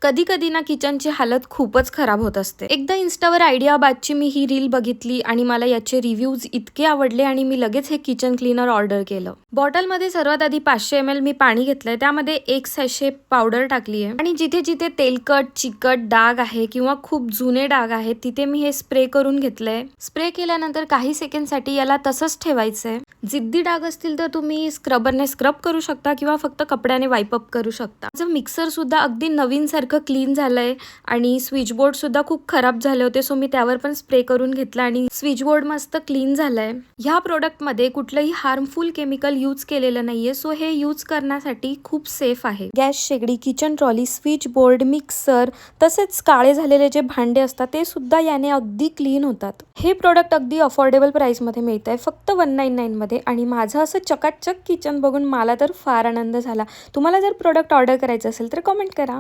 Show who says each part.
Speaker 1: कधी कधी ना किचनची हालत खूपच खराब होत असते। एकदा इन्स्टावर आयडिया बातची मी ही रील बघितली आणि मला याचे रिव्ह्यूज इतके आवडले आणि मी लगेच हे किचन क्लीनर ऑर्डर केलं। बॉटलमध्ये सर्वात आधी 500 ml मी पाणी घेतलंय, त्यामध्ये 1 सॅशे पावडर टाकली आहे आणि जिथे जिथे तेलकट चिकट डाग आहे किंवा खूप जुने डाग आहेत तिथे मी हे स्प्रे करून घेतलंय। स्प्रे केल्यानंतर काही सेकंडसाठी याला तसंच ठेवायचंय। जिद्दी डाग असतील तर तुम्ही स्क्रबरने स्क्रब करू शकता किंवा फक्त कपड्याने वाईप अप करू शकता। माझं मिक्सर सुद्धा अगदी नवीन सारखं क्लीन झालंय आणि स्विच बोर्ड सुद्धा खूप खराब झाले होते, सो मी त्यावर पण स्प्रे करून घेतला आणि स्विच बोर्ड मस्त क्लीन झालंय। ह्या प्रोडक्ट मध्ये कुठलंही हार्मफुल केमिकल यूज केलेलं नाहीये, सो हे यूज करण्यासाठी खूप सेफ आहे। गॅस शेगडी, kitchen trolley, switch board, mixer तसेच काळे झालेले जे भांडे असतात ते सुद्धा याने अगदी क्लीन होतात। हे प्रोडक्ट अगदी अफोर्डेबल प्राइस मध्ये मिळत आहे, फक्त 199 मध्ये। आणि माझं असं चकाचक किचन बघून मला तर फार आनंद झाला। तुम्हाला जर प्रोडक्ट ऑर्डर करायचं असेल तर कमेंट करा।